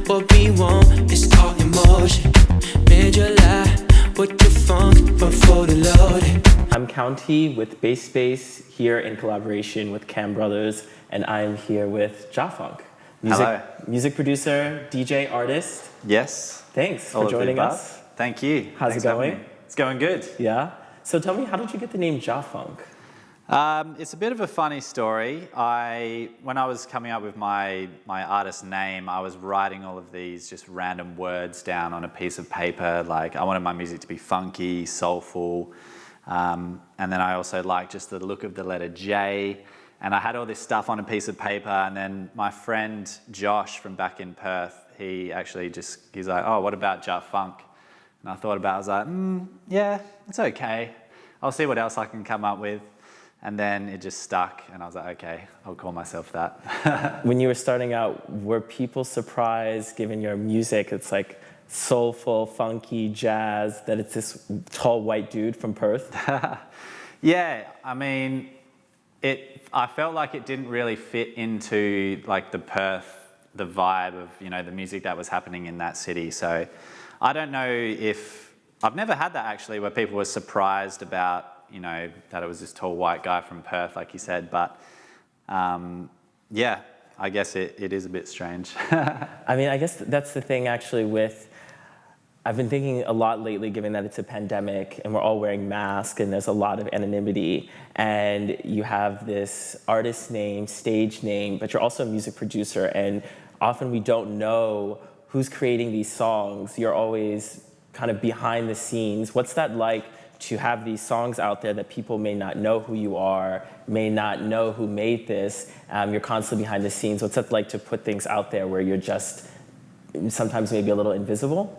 What we want is all emotion. Made you lie with your funk before the loading. I'm Countee with Bass Space here in collaboration with Cambrothers, and I'm here with Jafunk. Music producer, DJ, artist. Yes. Thanks for joining us. Thank you. How's it going? It's going good. Yeah? So tell me, how did you get the name Jafunk? It's a bit of a funny story. When I was coming up with my artist name, I was writing all of these just random words down on a piece of paper. Like, I wanted my music to be funky, soulful, and then I also liked just the look of the letter J. And I had all this stuff on a piece of paper, and then my friend Josh from back in Perth, he's like, oh, what about Jafunk? And I thought about it, I was like, yeah, it's okay. I'll see what else I can come up with. And then it just stuck, and I was like, okay, I'll call myself that. When you were starting out, were people surprised, given your music, it's like soulful, funky, jazz, that it's this tall white dude from Perth? Yeah, I mean, I felt like it didn't really fit into like the Perth, the vibe of, the music that was happening in that city. So I don't know if, I've never had that actually, where people were surprised about, that it was this tall white guy from Perth, like you said, but yeah, I guess it is a bit strange. I mean, I guess that's the thing actually I've been thinking a lot lately, given that it's a pandemic and we're all wearing masks and there's a lot of anonymity, and you have this artist name, stage name, but you're also a music producer, and often we don't know who's creating these songs. You're always kind of behind the scenes. What's that like to have these songs out there that people may not know who you are, may not know who made this? You're constantly behind the scenes. What's it like to put things out there where you're just sometimes maybe a little invisible?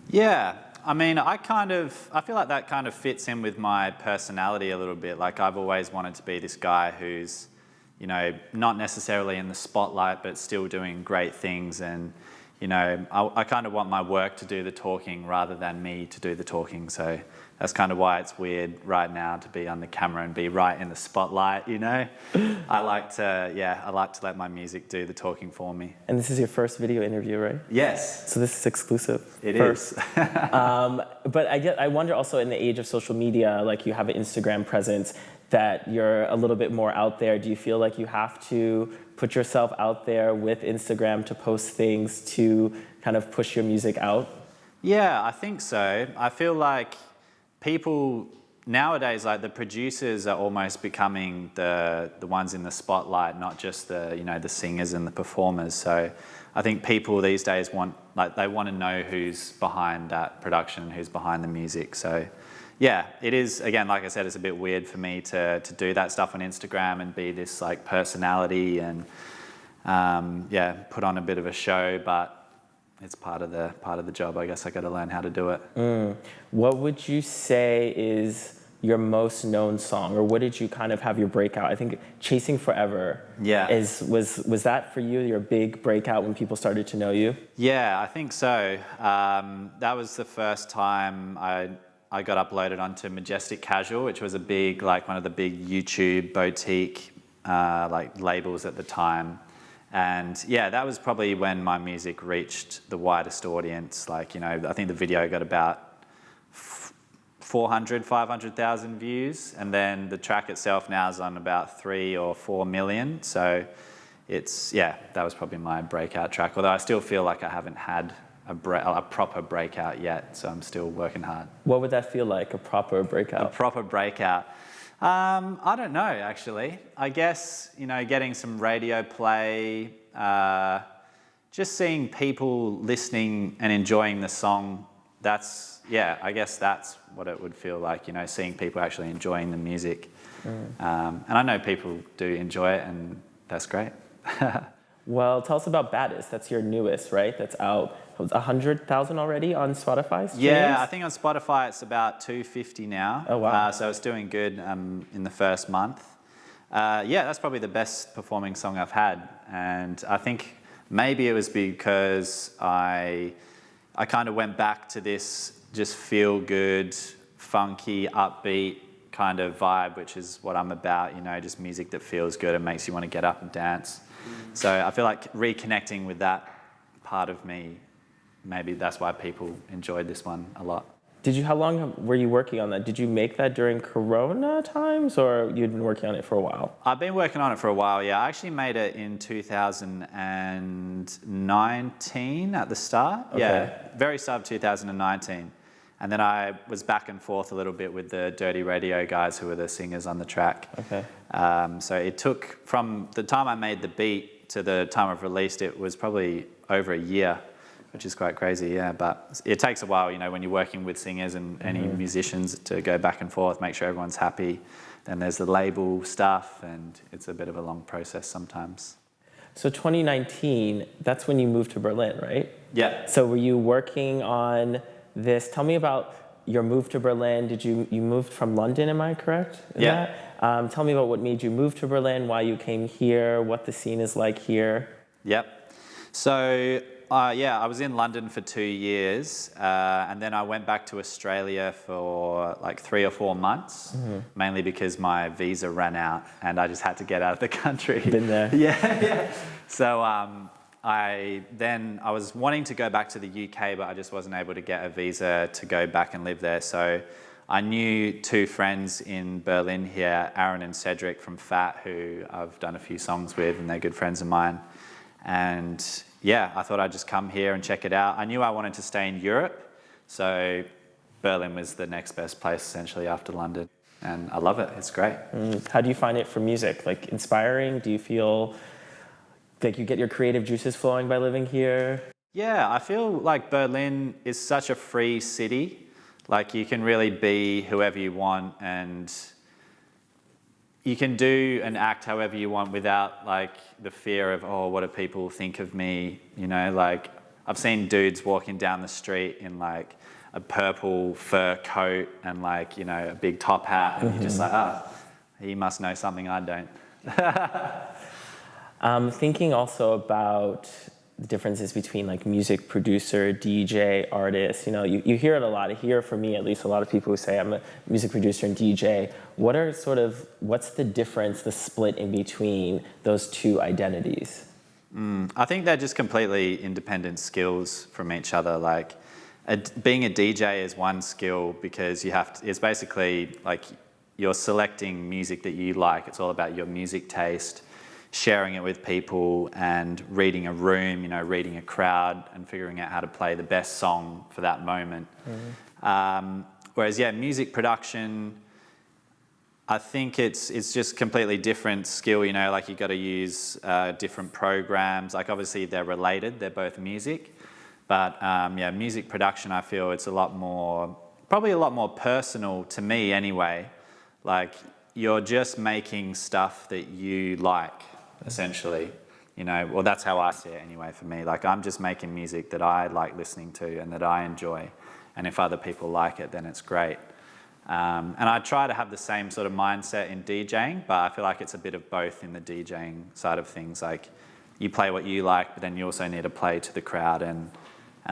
Yeah, I mean, I feel like that kind of fits in with my personality a little bit. Like, I've always wanted to be this guy who's, not necessarily in the spotlight, but still doing great things. And, I kind of want my work to do the talking rather than me to do the talking. So that's kind of why it's weird right now to be on the camera and be right in the spotlight, I like to let my music do the talking for me. And this is your first video interview, right? Yes. So this is exclusive. It is. But I wonder also, in the age of social media, like you have an Instagram presence, that you're a little bit more out there. Do you feel like you have to put yourself out there with Instagram to post things to kind of push your music out? Yeah, I think so. I feel like people nowadays, like the producers are almost becoming the ones in the spotlight, not just the singers and the performers. So I think people these days want to know who's behind that production and who's behind the music. So yeah, it is, again, like I said, it's a bit weird for me to do that stuff on Instagram and be this like personality and put on a bit of a show, but it's part of the job. I guess I got to learn how to do it. What would you say is your most known song, or what did you kind of have your breakout? I think Chasing Forever. Yeah. Was that for you your big breakout when people started to know you? Yeah, I think so. That was the first time I got uploaded onto Majestic Casual, which was one of the big YouTube boutique labels at the time. And yeah, that was probably when my music reached the widest audience. I think the video got about 500,000 views. And then the track itself now is on about 3 or 4 million. So that was probably my breakout track. Although I still feel like I haven't had a proper breakout yet. So I'm still working hard. What would that feel like, a proper breakout? A proper breakout. I don't know, actually. I guess, getting some radio play, just seeing people listening and enjoying the song, I guess that's what it would feel like, seeing people actually enjoying the music. And I know people do enjoy it, and that's great. Well, tell us about Baddest. That's your newest, right? That's out. 100,000 already on Spotify streams? Yeah, I think on Spotify it's about 250 now. Oh, wow. So it's doing good in the first month. That's probably the best performing song I've had. And I think maybe it was because I kind of went back to this just feel good, funky, upbeat kind of vibe, which is what I'm about, just music that feels good and makes you want to get up and dance. So I feel like reconnecting with that part of me, maybe that's why people enjoyed this one a lot. How long were you working on that? Did you make that during Corona times, or you'd been working on it for a while? I've been working on it for a while, yeah. I actually made it in 2019 at the start. Okay. Yeah, very start of 2019. And then I was back and forth a little bit with the Dirty Radio guys who were the singers on the track. Okay. So it took, from the time I made the beat to the time I've released it, was probably over a year, which is quite crazy, yeah. But it takes a while, you know, when you're working with singers and any musicians, to go back and forth, make sure everyone's happy. Then there's the label stuff, and it's a bit of a long process sometimes. So 2019, that's when you moved to Berlin, right? Yeah. So were you working on this? Tell me about your move to Berlin. You moved from London, am I correct? Yeah. Tell me about what made you move to Berlin, why you came here, what the scene is like here. Yep. So, I was in London for 2 years, and then I went back to Australia for like 3 or 4 months, mainly because my visa ran out and I just had to get out of the country. Been there. Yeah. So I was wanting to go back to the UK, but I just wasn't able to get a visa to go back and live there. So I knew 2 friends in Berlin here, Aaron and Cedric from Fat, who I've done a few songs with, and they're good friends of mine. And yeah, I thought I'd just come here and check it out. I knew I wanted to stay in Europe, so Berlin was the next best place essentially after London. And I love it, it's great. How do you find it for music? Like, inspiring? Do you feel like you get your creative juices flowing by living here? Yeah, I feel like Berlin is such a free city. Like, you can really be whoever you want, and you can do and act however you want without like the fear of, oh, what do people think of me? You know, like I've seen dudes walking down the street in like a purple fur coat and like, you know, a big top hat, and you're just like, he must know something I don't. Thinking also about the differences between like music producer, DJ, artist. You know, you hear it a lot. I hear, for me at least, a lot of people who say I'm a music producer and DJ. What's the difference, the split in between those two identities? I think they're just completely independent skills from each other. Like being a DJ is one skill because it's basically like you're selecting music that you like. It's all about your music taste, sharing it with people, and reading a room, you know, reading a crowd and figuring out how to play the best song for that moment. Whereas, music production, I think it's just completely different skill, you know, like you got to use different programs. Like obviously they're related, they're both music, but music production, I feel it's probably a lot more personal to me anyway. Like you're just making stuff that you like, essentially, you know. Well, that's how I see it anyway for me. Like I'm just making music that I like listening to and that I enjoy, and if other people like it, then it's great. And I try to have the same sort of mindset in DJing, but I feel like it's a bit of both in the DJing side of things. Like you play what you like, but then you also need to play to the crowd and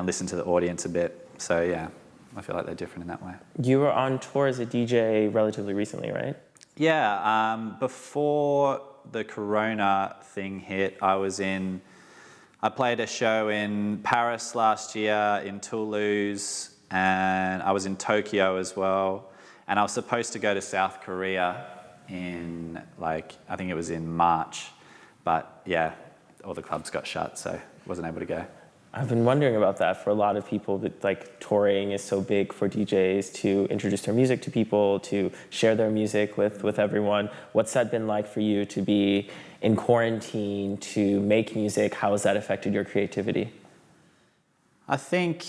listen to the audience a bit. So yeah, I feel like they're different in that way. You were on tour as a DJ relatively recently, right? Yeah, before the Corona thing hit, I played a show in Paris last year, in Toulouse, and I was in Tokyo as well. And I was supposed to go to South Korea in I think it was in March, but yeah, all the clubs got shut, so wasn't able to go. I've been wondering about that for a lot of people, that like touring is so big for DJs to introduce their music to people, to share their music with everyone. What's that been like for you to be in quarantine, to make music? How has that affected your creativity? I think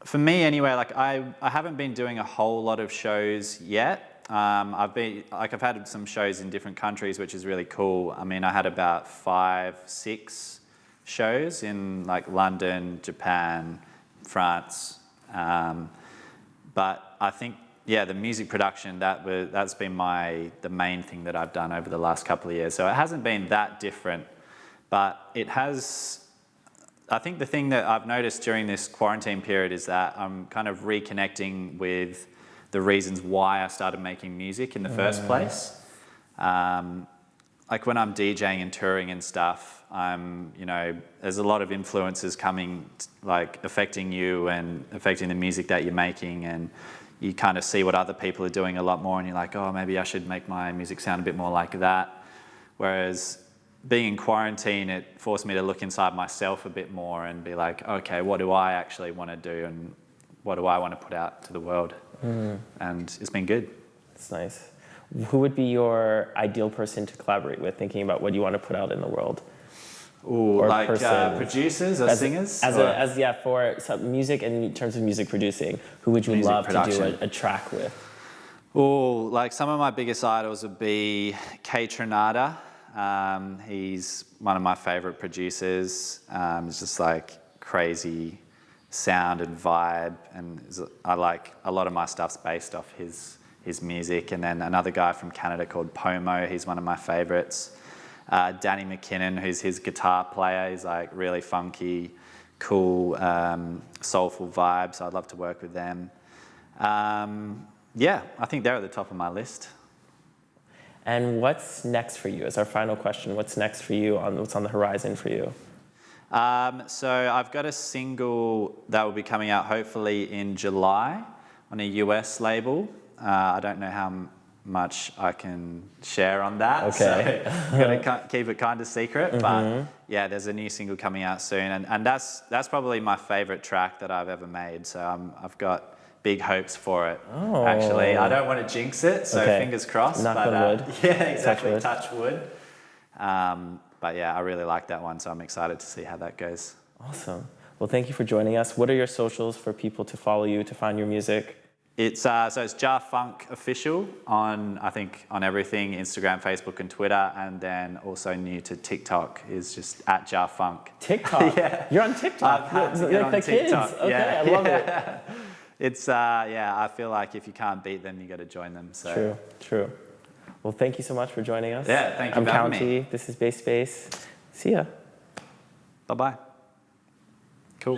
for me anyway, like I haven't been doing a whole lot of shows yet. I've had some shows in different countries, which is really cool. I mean, I had about 5, 6 shows in like London, Japan, France. But I think, the music production, that's been the main thing that I've done over the last couple of years. So it hasn't been that different, but it has. I think the thing that I've noticed during this quarantine period is that I'm kind of reconnecting with the reasons why I started making music in the first place. like when I'm DJing and touring and stuff, there's a lot of influences coming, like affecting you and affecting the music that you're making, and you kind of see what other people are doing a lot more, and you're like, oh, maybe I should make my music sound a bit more like that. Whereas being in quarantine, it forced me to look inside myself a bit more and be like, okay, what do I actually want to do, and what do I want to put out to the world? And it's been good. That's nice. Who would be your ideal person to collaborate with, thinking about what you want to put out in the world? Ooh, or like producers or singers? For some music, and in terms of music producing, who would you love to do a track with? Ooh, like some of my biggest idols would be K Tronada. He's one of my favorite producers. It's just like crazy sound and vibe, and I like a lot of my stuff's based off his music. And then another guy from Canada called Pomo, he's one of my favorites. Danny McKinnon, who's his guitar player, he's like really funky, cool, soulful vibes. So I'd love to work with them. Yeah, I think they're at the top of my list. And what's next for you? As our final question, what's next for you? What's on the horizon for you? So I've got a single that will be coming out hopefully in July on a US label. I don't know how much I can share on that, okay. So I'm going to keep it kind of secret. But yeah, there's a new single coming out soon, and that's probably my favorite track that I've ever made. So I've got big hopes for it. Oh. Actually, I don't want to jinx it, so fingers crossed. Knock on wood. Yeah, exactly. Touch wood. But yeah, I really like that one, so I'm excited to see how that goes. Awesome. Well, thank you for joining us. What are your socials for people to follow you, to find your music? It's Jafunk official on everything, Instagram, Facebook, and Twitter, and then also new to TikTok is just at Jafunk. TikTok? Yeah. You're on TikTok? I've had to get on TikTok. Kids? Okay, yeah. I love it. It's I feel like if you can't beat them, you got to join them. So. True. Well, thank you so much for joining us. Yeah, thank you for having me. I'm Countee. This is Bass Space. See ya. Bye-bye. Cool.